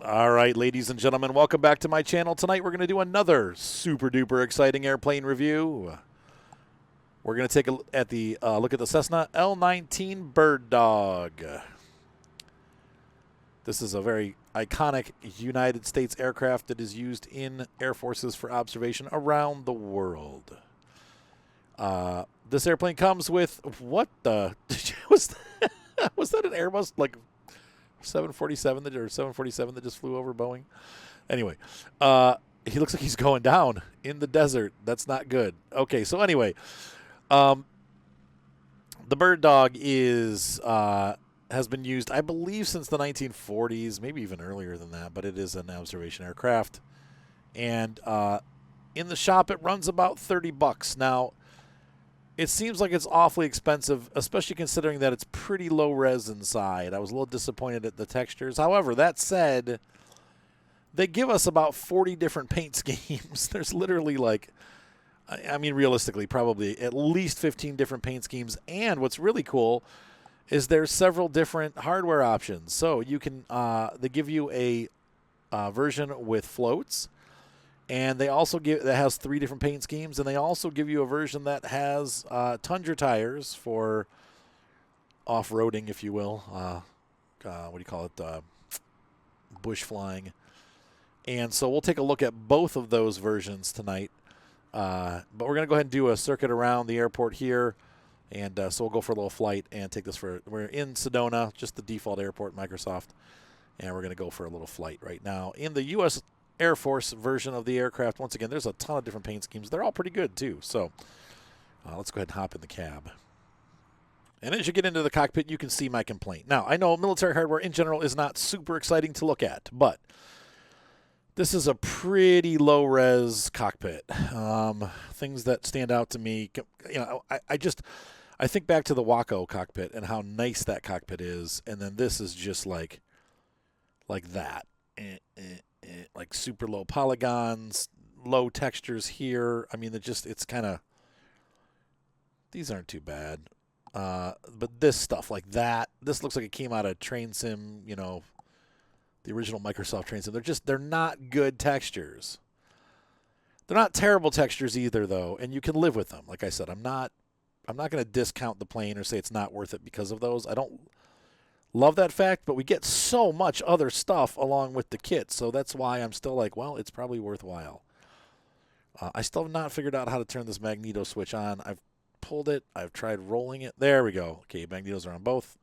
All right, ladies and gentlemen, welcome back to my channel. Tonight we're going to do another super duper exciting airplane review. We're going to take a look at the Cessna L-19 Bird Dog. This is a very iconic United States aircraft that is used in air forces for observation around the world. This airplane comes with what the was that an Airbus like 747 or 747 that just flew over Boeing? Anyway, he looks like he's going down in the desert. That's not good. Okay, so anyway, the Bird Dog is has been used, I believe, since the 1940s, maybe even earlier than that. But it is an observation aircraft, and in the shop it runs about $30. Now, it seems like it's awfully expensive, especially considering that it's pretty low res inside. I was a little disappointed at the textures. However, that said, they give us about 40 different paint schemes. There's literally realistically, probably at least 15 different paint schemes. And what's really cool is there's several different hardware options. So you can, they give you a version with floats. And they also that has 3 different paint schemes, and they also give you a version that has Tundra tires for off-roading, if you will. What do you call it? Bush flying. And so we'll take a look at both of those versions tonight. But we're going to go ahead and do a circuit around the airport here. And so we'll go for a little flight and take this we're in Sedona, just the default airport, Microsoft. And we're going to go for a little flight right now. In the U.S. Air Force version of the aircraft, once again, there's a ton of different paint schemes. They're all pretty good, too. So let's go ahead and hop in the cab. And as you get into the cockpit, you can see my complaint. Now, I know military hardware in general is not super exciting to look at, but this is a pretty low-res cockpit. Things that stand out to me, I think back to the Waco cockpit and how nice that cockpit is, and then this is just like that. Like super low polygons, low textures here. I mean, it's kind of, these aren't too bad. But this stuff like that, this looks like it came out of Train Sim, the original Microsoft Train Sim. They're not good textures. They're not terrible textures either, though, and you can live with them. Like I said, I'm not going to discount the plane or say it's not worth it because of those. I don't love that fact, but we get so much other stuff along with the kit, so that's why I'm still like, well, it's probably worthwhile. I still have not figured out how to turn this magneto switch on. I've pulled it. I've tried rolling it. There we go. Okay, magnetos are on both.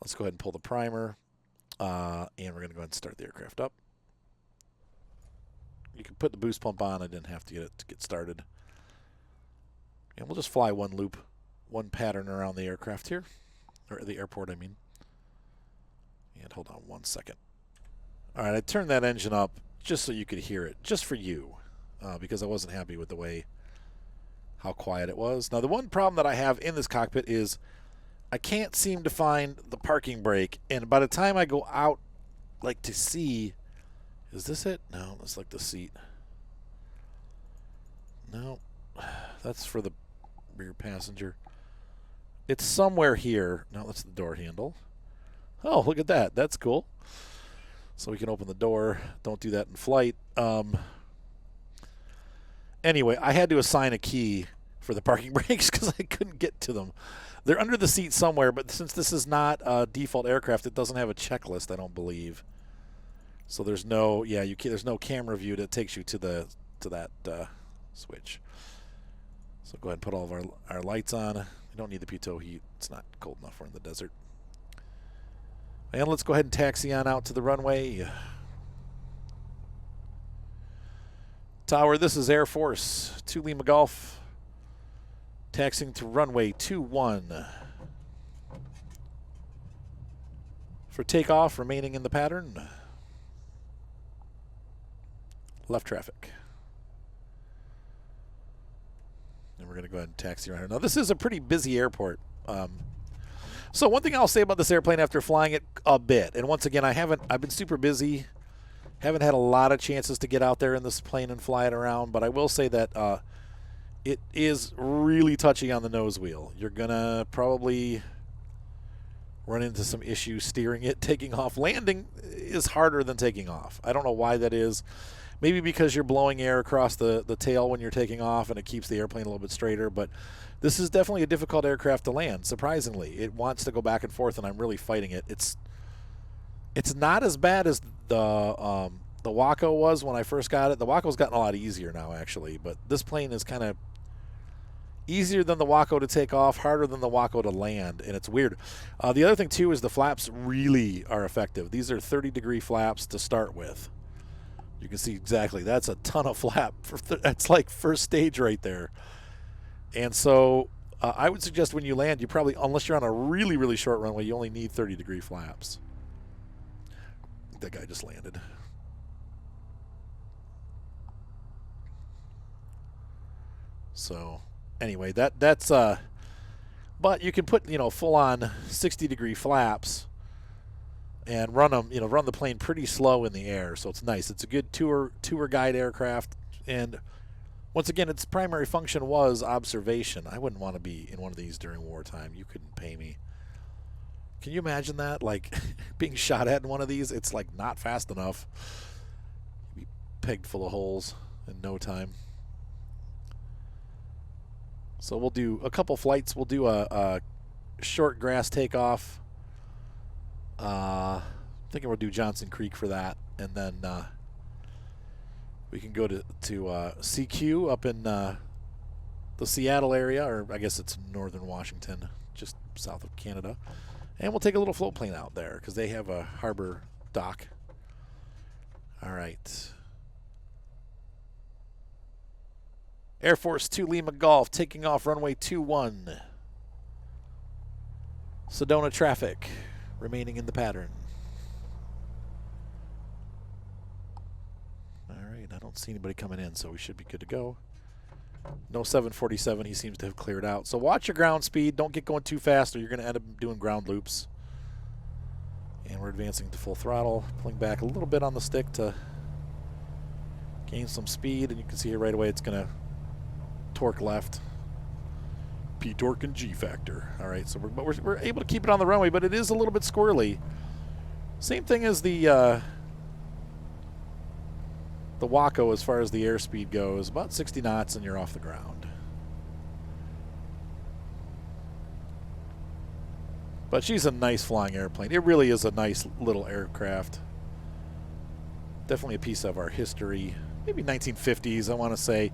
Let's go ahead and pull the primer, and we're going to go ahead and start the aircraft up. You can put the boost pump on. I didn't have to get started. And we'll just fly one loop, one pattern around the aircraft here, or the airport, I mean. And hold on one second. All right, I turned that engine up just so you could hear it, just for you, because I wasn't happy with how quiet it was. Now, the one problem that I have in this cockpit is I can't seem to find the parking brake, and by the time I go out, to see, is this it? No, that's like the seat. No, that's for the rear passenger. It's somewhere here. No, that's the door handle. Oh, look at that. That's cool. So we can open the door. Don't do that in flight. Anyway, I had to assign a key for the parking brakes because I couldn't get to them. They're under the seat somewhere, but since this is not a default aircraft, it doesn't have a checklist, I don't believe. So there's no, there's no camera view that takes you to that switch. So go ahead and put all of our lights on. We don't need the pitot heat. It's not cold enough. We're in the desert. And let's go ahead and taxi on out to the runway. Tower, this is Air Force 2 Lima Golf. Taxiing to runway 21. For takeoff, remaining in the pattern. Left traffic. And we're going to go ahead and taxi around here. Now, this is a pretty busy airport. So one thing I'll say about this airplane after flying it a bit, and once again, I've been super busy, haven't had a lot of chances to get out there in this plane and fly it around, but I will say that it is really touchy on the nose wheel. You're gonna probably run into some issues steering it. Taking off, landing is harder than taking off. I don't know why that is. Maybe because you're blowing air across the tail when you're taking off and it keeps the airplane a little bit straighter, but this is definitely a difficult aircraft to land, surprisingly. It wants to go back and forth, and I'm really fighting it. It's not as bad as the Waco was when I first got it. The Waco's gotten a lot easier now, actually, but this plane is kind of easier than the Waco to take off, harder than the Waco to land, and it's weird. The other thing, too, is the flaps really are effective. These are 30-degree flaps to start with. You can see exactly. That's a ton of flap. That's like first stage right there. And so I would suggest when you land, you probably, unless you're on a really, really short runway, you only need 30-degree flaps. That guy just landed. So anyway, that's but you can put, full on 60-degree flaps and run them, run the plane pretty slow in the air. So it's nice. It's a good tour guide aircraft. And once again, its primary function was observation. I wouldn't want to be in one of these during wartime. You couldn't pay me. Can you imagine that? Like being shot at in one of these? It's like not fast enough. You'd be pegged full of holes in no time. So we'll do a couple flights. We'll do a short grass takeoff. Thinking we'll do Johnson Creek for that, and then we can go to CQ up in the Seattle area, or I guess it's northern Washington, just south of Canada. And we'll take a little float plane out there because they have a harbor dock. All right. Air Force 2 Lima Golf taking off runway 21. Sedona traffic remaining in the pattern. All right, I don't see anybody coming in, so we should be good to go. No 747, he seems to have cleared out. So watch your ground speed. Don't get going too fast or you're going to end up doing ground loops. And we're advancing to full throttle, pulling back a little bit on the stick to gain some speed. And you can see here right away it's going to torque left. P torque and G factor. All right, so we're able to keep it on the runway, but it is a little bit squirrely. Same thing as the Waco as far as the airspeed goes, about 60 knots and you're off the ground. But she's a nice flying airplane. It really is a nice little aircraft. Definitely a piece of our history. Maybe 1950s, I want to say.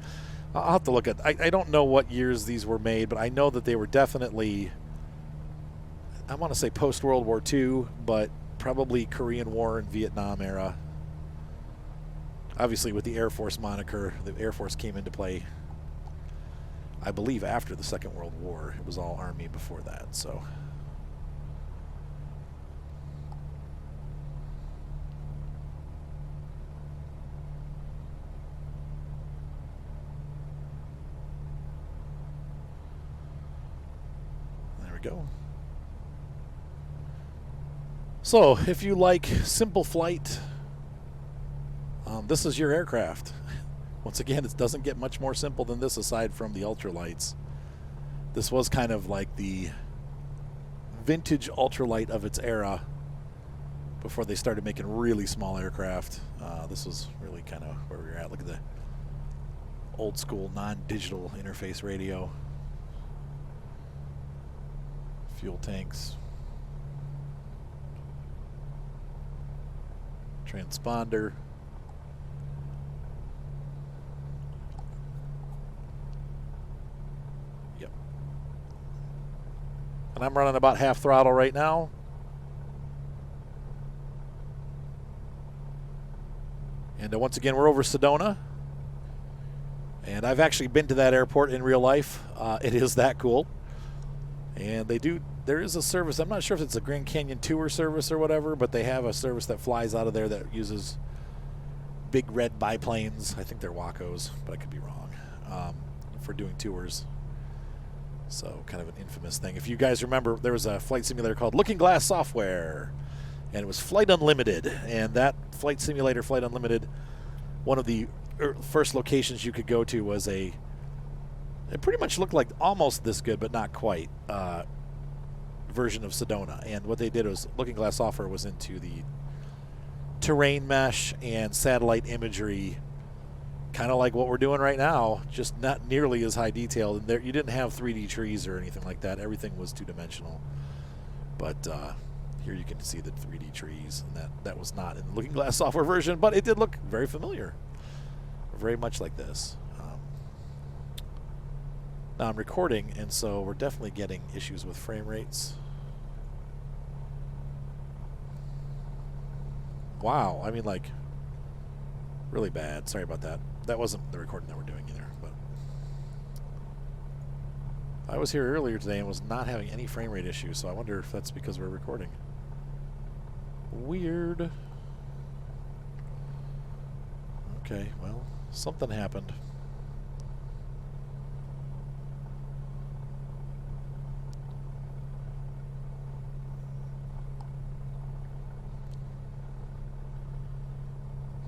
I'll have to look at, I don't know what years these were made, but I know that they were definitely, I want to say post-World War II, but probably Korean War and Vietnam era. Obviously, with the Air Force moniker, the Air Force came into play, I believe, after the Second World War. It was all Army before that, so. There we go. So, if you like simple flight, this is your aircraft. Once again, it doesn't get much more simple than this aside from the ultralights. This was kind of like the vintage ultralight of its era before they started making really small aircraft. This was really kind of where we were at. Look at the old school non-digital interface radio. Fuel tanks. Transponder. Yep. And I'm running about half throttle right now. And once again, we're over Sedona. And I've actually been to that airport in real life. It is that cool. And there is a service. I'm not sure if it's a Grand Canyon tour service or whatever, but they have a service that flies out of there that uses big red biplanes. I think they're Wacos, but I could be wrong, for doing tours. So kind of an infamous thing. If you guys remember, there was a flight simulator called Looking Glass Software, and it was Flight Unlimited. And that flight simulator, Flight Unlimited, one of the first locations you could go to was it pretty much looked like almost this good, but not quite, version of Sedona. And what they did was Looking Glass Software was into the terrain mesh and satellite imagery, kind of like what we're doing right now, just not nearly as high detailed. And there, you didn't have 3D trees or anything like that. Everything was two-dimensional. But here you can see the 3D trees, and that was not in the Looking Glass Software version, but it did look very familiar, very much like this. Now I'm recording, and so we're definitely getting issues with frame rates. Wow, I mean, like, really bad. Sorry about that. That wasn't the recording that we're doing either. But I was here earlier today and was not having any frame rate issues, so I wonder if that's because we're recording. Weird. Okay, well, something happened.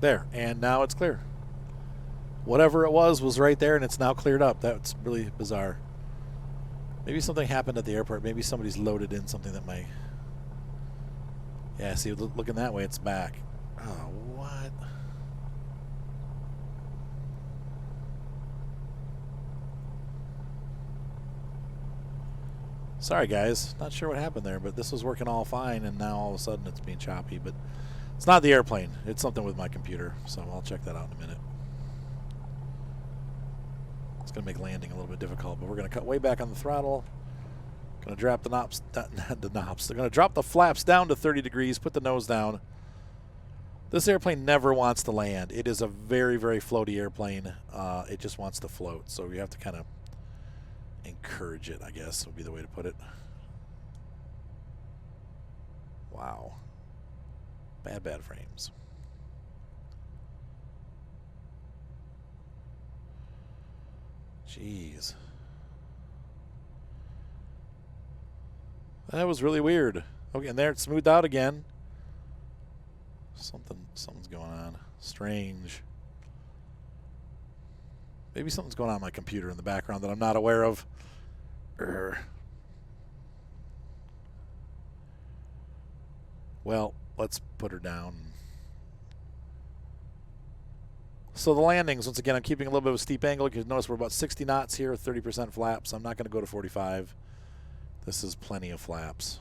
There, and now it's clear. Whatever it was right there, and it's now cleared up. That's really bizarre. Maybe something happened at the airport. Maybe somebody's loaded in something that might... Yeah, see, looking that way, it's back. Oh, what? Sorry, guys. Not sure what happened there, but this was working all fine, and now all of a sudden it's being choppy. But it's not the airplane. It's something with my computer, so I'll check that out in a minute. It's going to make landing a little bit difficult, but we're going to cut way back on the throttle. Going to drop the knobs, the knobs. They're going to drop the flaps down to 30 degrees, put the nose down. This airplane never wants to land. It is a very, very floaty airplane. It just wants to float, so you have to kind of encourage it, I guess would be the way to put it. Wow. Bad frames. Jeez. That was really weird. Okay, and there it's smoothed out again. Something's going on. Strange. Maybe something's going on my computer in the background that I'm not aware of. Well, let's put her down. So the landings, once again, I'm keeping a little bit of a steep angle. You can notice we're about 60 knots here, 30% flaps. I'm not going to go to 45. This is plenty of flaps.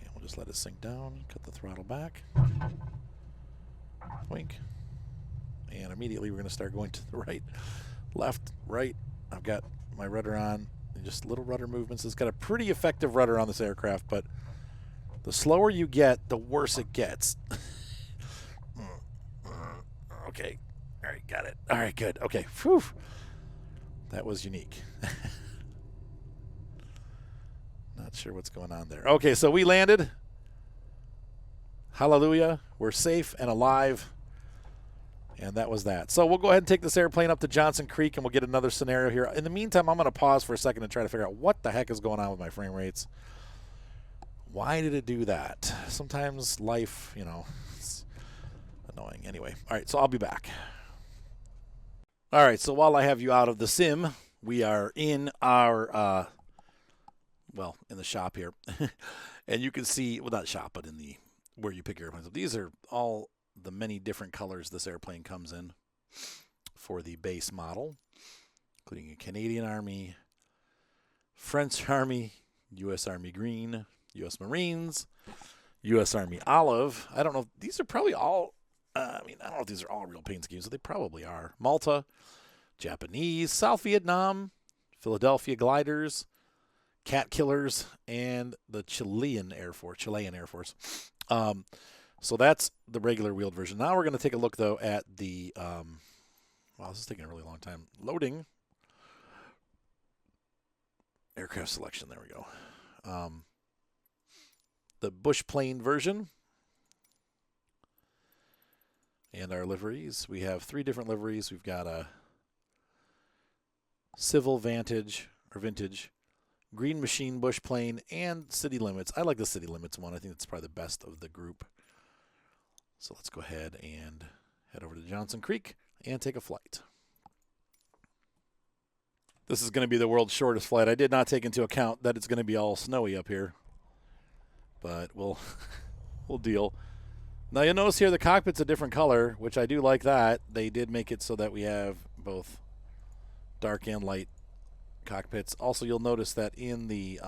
And we'll just let it sink down, cut the throttle back. Wink. And immediately we're going to start going to the right, left, right. I've got my rudder on, and just little rudder movements. It's got a pretty effective rudder on this aircraft, but the slower you get, the worse it gets. Okay. All right, got it. All right, good. Okay. Whew. That was unique. Not sure what's going on there. Okay, so we landed. Hallelujah. We're safe and alive. And that was that. So we'll go ahead and take this airplane up to Johnson Creek, and we'll get another scenario here. In the meantime, I'm going to pause for a second and try to figure out what the heck is going on with my frame rates. Why did it do that? Sometimes life, you know, it's annoying. Anyway, all right, so I'll be back. All right, so while I have you out of the sim, we are in our, well, in the shop here. And you can see, well, not shop, but in the where you pick your airplanes up. These are all the many different colors this airplane comes in for the base model, including a Canadian Army, French Army, U.S. Army Green, U.S. Marines, U.S. Army Olive. I don't know. These are probably all, I don't know if these are all real paint schemes, but they probably are. Malta, Japanese, South Vietnam, Philadelphia Gliders, Cat Killers, and the Chilean Air Force. So that's the regular wheeled version. Now we're going to take a look, though, at the, wow, this is taking a really long time. Loading. Aircraft selection, there we go. The bush plane version. And our liveries. We have 3 different liveries. We've got a Civil Vantage, or Vintage, Green Machine bush plane, and City Limits. I like the City Limits one. I think it's probably the best of the group. So let's go ahead and head over to Johnson Creek and take a flight. This is going to be the world's shortest flight. I did not take into account that it's going to be all snowy up here, but we'll deal. Now you'll notice here the cockpit's a different color, which I do like that. They did make it so that we have both dark and light cockpits. Also, you'll notice that in the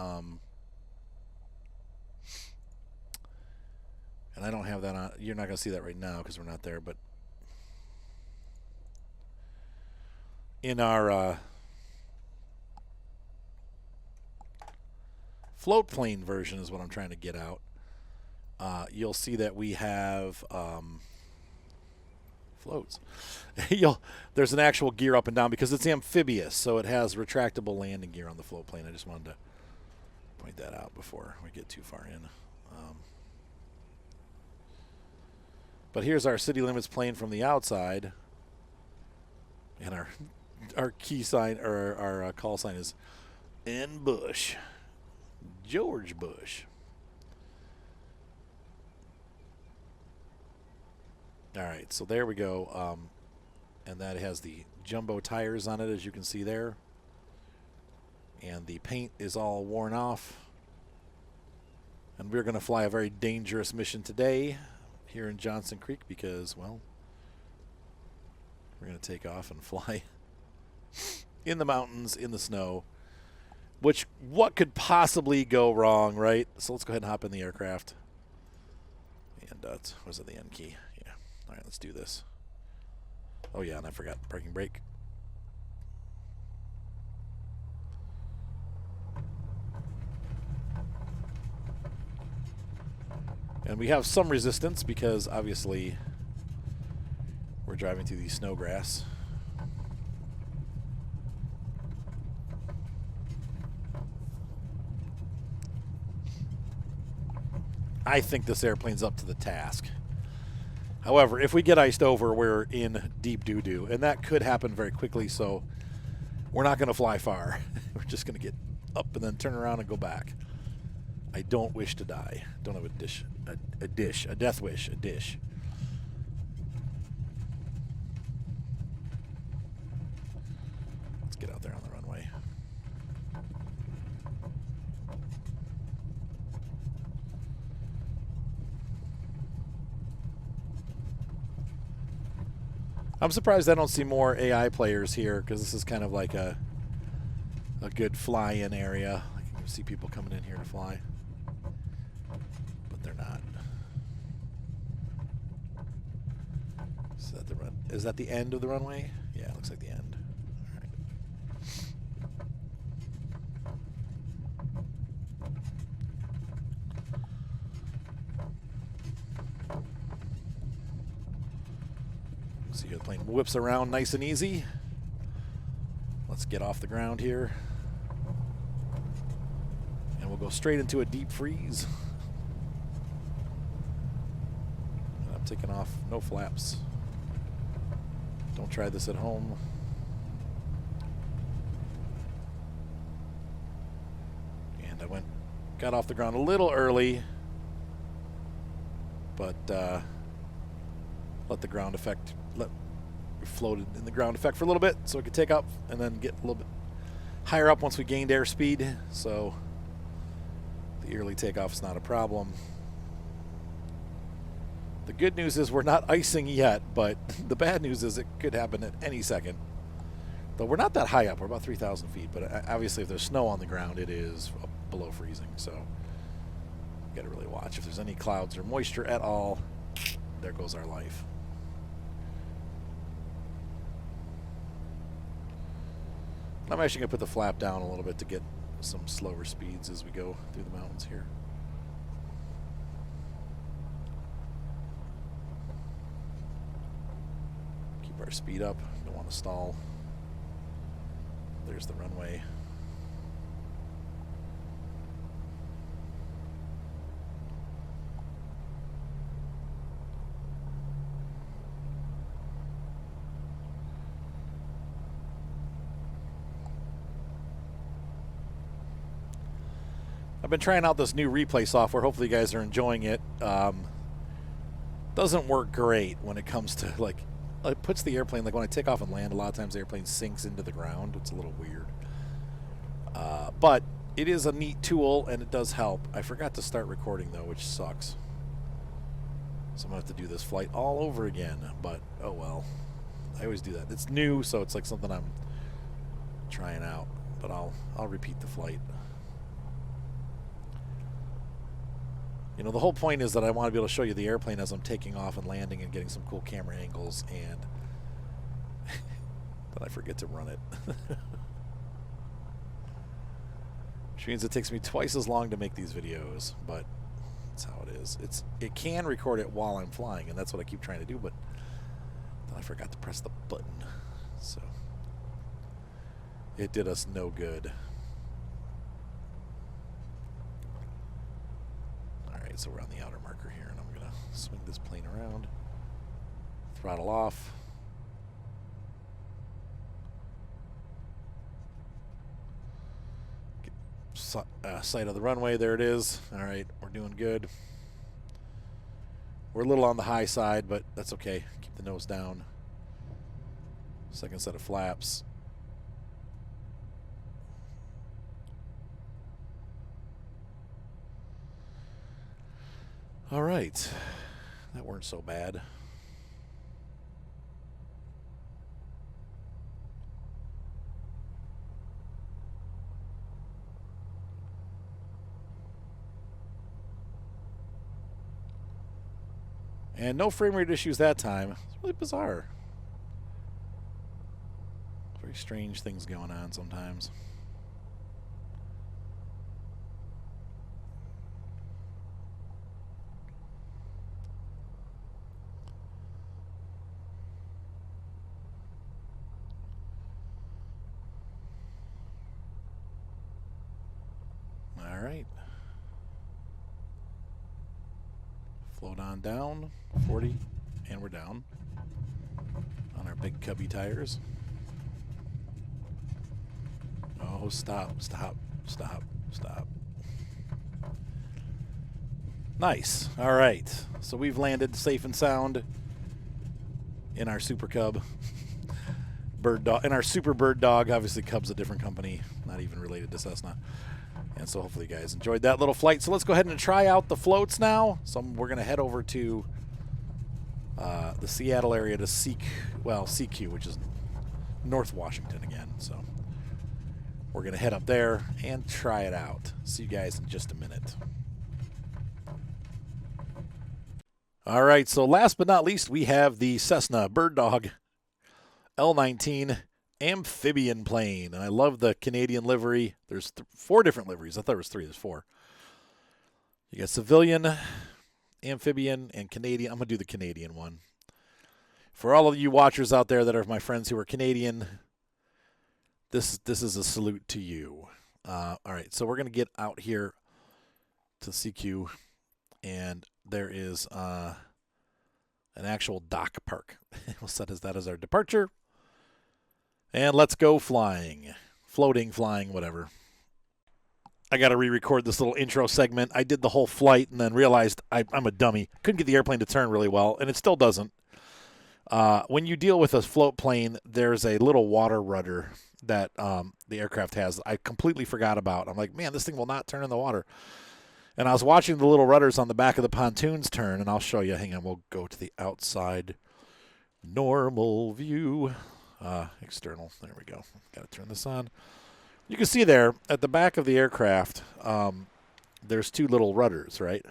and I don't have that on. You're not going to see that right now because we're not there, but in our float plane version is what I'm trying to get out. You'll see that we have floats. There's an actual gear up and down because it's amphibious, so it has retractable landing gear on the float plane. I just wanted to point that out before we get too far in. But here's our city limits plane from the outside, and our key sign or our call sign is N. Bush, George Bush. All right, so there we go, and that has the jumbo tires on it, as you can see there, and the paint is all worn off, and we're going to fly a very dangerous mission today here in Johnson Creek because, well, we're going to take off and fly in the mountains, in the snow, which what could possibly go wrong, right? So let's go ahead and hop in the aircraft, and was it the N key? All right, let's do this. Oh, yeah, and I forgot parking brake. And we have some resistance because, obviously, we're driving through the snow grass. I think this airplane's up to the task. However, if we get iced over, we're in deep doo-doo, and that could happen very quickly, so we're not going to fly far. We're just going to get up and then turn around and go back. I don't wish to die. Don't have a death wish, a dish. Let's get out there on the runway. I'm surprised I don't see more AI players here because this is kind of like a good fly-in area. I can see people coming in here to fly, but they're not. Is that the end of the runway? Yeah, it looks like the end. All right. See how the plane whips around nice and easy. Let's get off the ground here. And we'll go straight into a deep freeze. And I'm taking off, no flaps. Don't try this at home. And I got off the ground a little early, but let the ground effect, we floated in the ground effect for a little bit so we could take up and then get a little bit higher up once we gained airspeed. So the early takeoff is not a problem. The good news is we're not icing yet, but the bad news is it could happen at any second. Though we're not that high up. We're about 3,000 feet, but obviously if there's snow on the ground, it is below freezing. So you got to really watch. If there's any clouds or moisture at all, there goes our life. I'm actually going to put the flap down a little bit to get some slower speeds as we go through the mountains here. Keep our speed up. Don't want to stall. There's the runway. I've been trying out this new replay software. Hopefully you guys are enjoying it. Doesn't work great when it comes to like it puts the airplane, like when I take off and land, a lot of times the airplane sinks into the ground. It's a little weird. But it is a neat tool, and it does help. I forgot to start recording, though, which sucks. So I'm going to have to do this flight all over again, but oh well. I always do that. It's new, so it's like something I'm trying out, but I'll repeat the flight. You know, the whole point is that I want to be able to show you the airplane as I'm taking off and landing and getting some cool camera angles, and then I forget to run it. Which means it takes me twice as long to make these videos, but that's how it is. It can record it while I'm flying, and that's what I keep trying to do, but then I forgot to press the button. So it did us no good. Alright, so we're on the outer marker here, and I'm going to swing this plane around, throttle off. Sight of the runway, there it is. Alright, we're doing good. We're a little on the high side, but that's okay. Keep the nose down. Second set of flaps. Alright, that weren't so bad. And no frame rate issues that time. It's really bizarre. Very strange things going on sometimes. All right. Float on down, 40, and we're down on our big cubby tires. Oh, stop, stop, stop, stop. Nice. All right. So we've landed safe and sound in our Super Cub Bird Dog, in our Super Bird Dog. Obviously, Cub's a different company, not even related to Cessna. And so hopefully you guys enjoyed that little flight. So let's go ahead and try out the floats now. So we're going to head over to the Seattle area to CQ, which is North Washington again. So we're going to head up there and try it out. See you guys in just a minute. All right, so last but not least, we have the Cessna Bird Dog L-19 Amphibian plane, and I love the Canadian livery. There's 4 different liveries. I thought it was 3. There's 4. You got civilian, amphibian, and Canadian. I'm going to do the Canadian one. For all of you watchers out there that are my friends who are Canadian, this is a salute to you. All right, so we're going to get out here to CQ, and there is an actual dock park. We'll set that as our departure. And let's go flying. Floating, flying, whatever. I got to re-record this little intro segment. I did the whole flight and then realized I'm a dummy. Couldn't get the airplane to turn really well, and it still doesn't. When you deal with a float plane, there's a little water rudder that the aircraft has. I completely forgot about. I'm like, man, this thing will not turn in the water. And I was watching the little rudders on the back of the pontoons turn, and I'll show you. Hang on, we'll go to the outside normal view. External. There we go. Got to turn this on. You can see there at the back of the aircraft, there's 2 little rudders, right?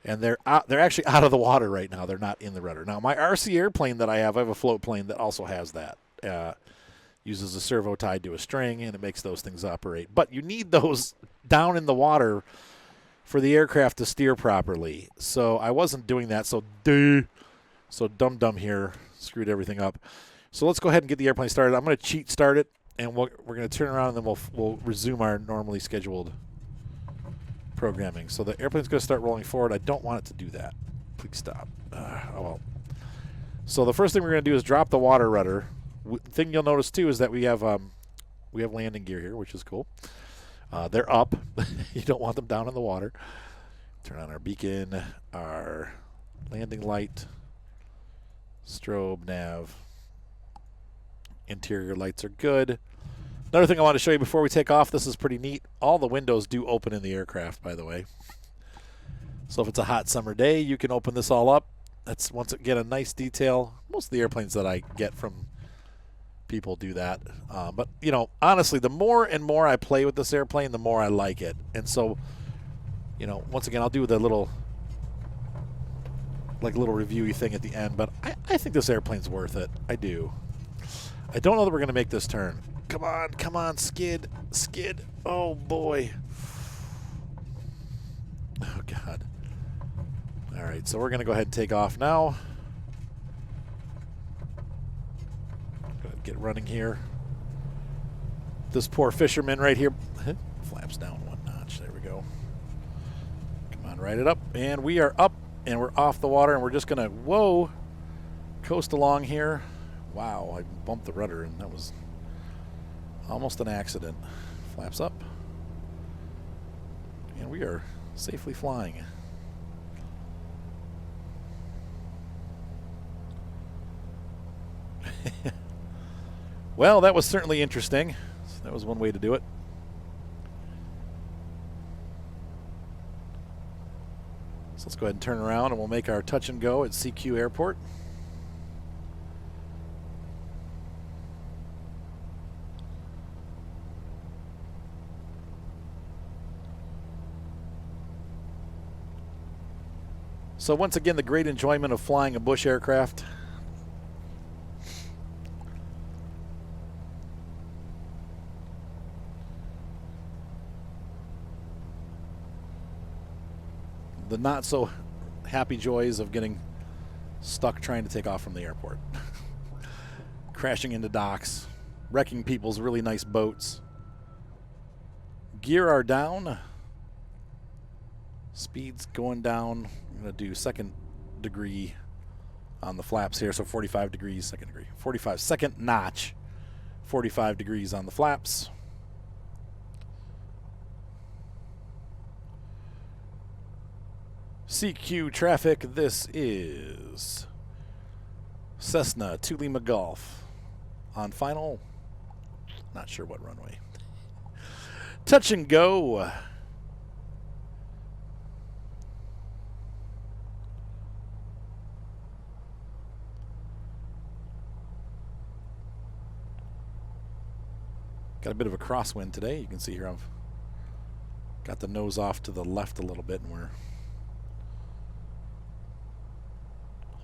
And they're actually out of the water right now. They're not in the rudder. Now, my RC airplane that I have a float plane that also has that. Uses a servo tied to a string, and it makes those things operate. But you need those down in the water for the aircraft to steer properly. So I wasn't doing that. So dumb here screwed everything up. So let's go ahead and get the airplane started. I'm going to cheat start it, and we're going to turn around, and then we'll resume our normally scheduled programming. So the airplane's going to start rolling forward. I don't want it to do that. Please stop. Oh well. So the first thing we're going to do is drop the water rudder. Thing you'll notice too is that we have landing gear here, which is cool. They're up. You don't want them down in the water. Turn on our beacon, our landing light. Strobe, nav. Interior lights are good. Another thing I want to show you before we take off, this is pretty neat. All the windows do open in the aircraft, by the way. So if it's a hot summer day, you can open this all up. That's, once again, a nice detail. Most of the airplanes that I get from people do that. But, you know, honestly, the more and more I play with this airplane, the more I like it. And so, you know, once again, I'll do the little review-y thing at the end. But I think this airplane's worth it. I do. I don't know that we're going to make this turn. Come on, skid, skid. Oh, boy. Oh, God. All right, so we're going to go ahead and take off now. Go ahead and get running here. This poor fisherman right here. Flaps down one notch. There we go. Come on, ride it up. And we are up, and we're off the water, and we're just going to, whoa, coast along here. Wow, I bumped the rudder, and that was almost an accident. Flaps up. And we are safely flying. Well, that was certainly interesting. That was one way to do it. So let's go ahead and turn around, and we'll make our touch and go at CQ Airport. So once again, the great enjoyment of flying a bush aircraft. The not so happy joys of getting stuck trying to take off from the airport. Crashing into docks, wrecking people's really nice boats. Gear are down. Speed's going down. I'm going to do second degree on the flaps here. So 45 degrees, second degree. 45, second notch. 45 degrees on the flaps. CQ traffic, this is Cessna to Lima Golf on final, not sure what runway. Touch and go. Got a bit of a crosswind today. You can see here I've got the nose off to the left a little bit, and we're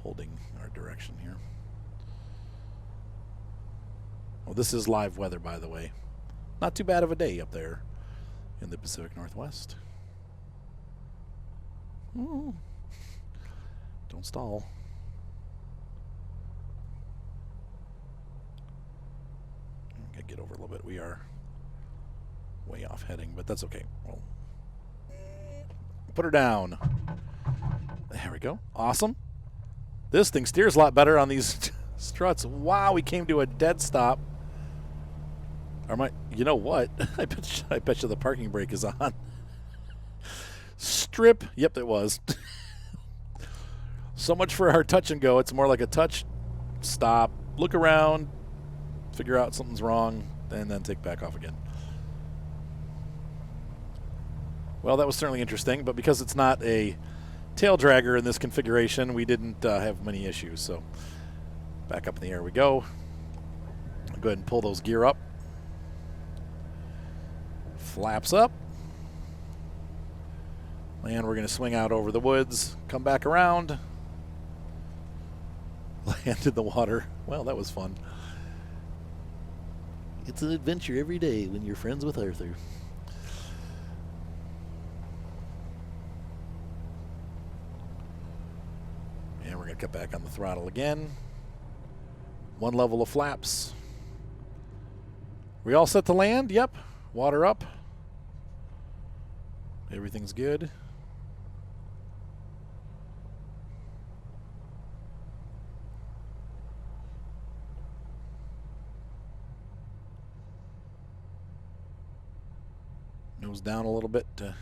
holding our direction here. Well, this is live weather, by the way. Not too bad of a day up there in the Pacific Northwest. Ooh. Don't stall. Gotta get over a little bit. We are way off heading, but that's okay. We'll put her down. There we go. Awesome. This thing steers a lot better on these struts. Wow, we came to a dead stop. Or you know what? I bet you the parking brake is on. Strip. Yep, it was. So much for our touch and go. It's more like a touch, stop, look around, figure out something's wrong, and then take back off again. Well, that was certainly interesting, but because it's not a tail dragger in this configuration, we didn't have many issues. So back up in the air we go. I'll go ahead and pull those gear up. Flaps up. And we're going to swing out over the woods, come back around. Land in the water. Well, that was fun. It's an adventure every day when you're friends with Arthur. And we're going to cut back on the throttle again. One level of flaps. We all set to land? Yep. Water up. Everything's good. Nose down a little bit to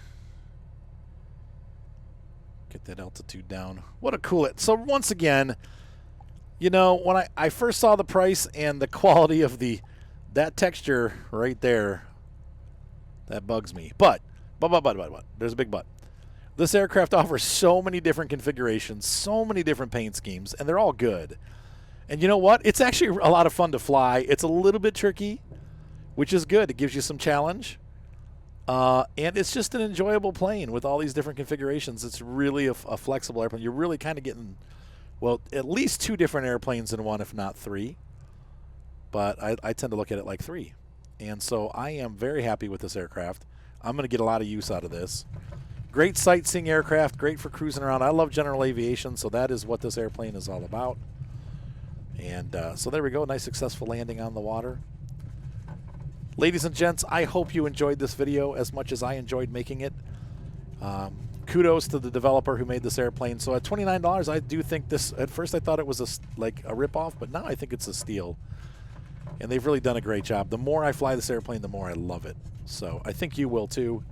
get that altitude down. What a cool it. So once again, You know, when I first saw the price and the quality of that texture right there, that bugs me. But, there's a big but. This aircraft offers so many different configurations, so many different paint schemes, and they're all good. And you know what? It's actually a lot of fun to fly. It's a little bit tricky, which is good. It gives you some challenge. And it's just an enjoyable plane with all these different configurations. It's really a flexible airplane. You're really kind of getting, well, at least 2 different airplanes in one, if not 3. But I tend to look at it like 3. And so I am very happy with this aircraft. I'm going to get a lot of use out of this. Great sightseeing aircraft, great for cruising around. I love general aviation, so that is what this airplane is all about. And so there we go, nice successful landing on the water. Ladies and gents, I hope you enjoyed this video as much as I enjoyed making it. Kudos to the developer who made this airplane. So at $29, I do think this, at first I thought it was like a ripoff, but now I think it's a steal. And they've really done a great job. The more I fly this airplane, the more I love it. So I think you will too.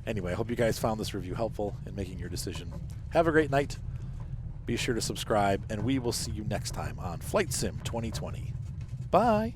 Anyway, I hope you guys found this review helpful in making your decision. Have a great night. Be sure to subscribe, and we will see you next time on Flight Sim 2020. Bye.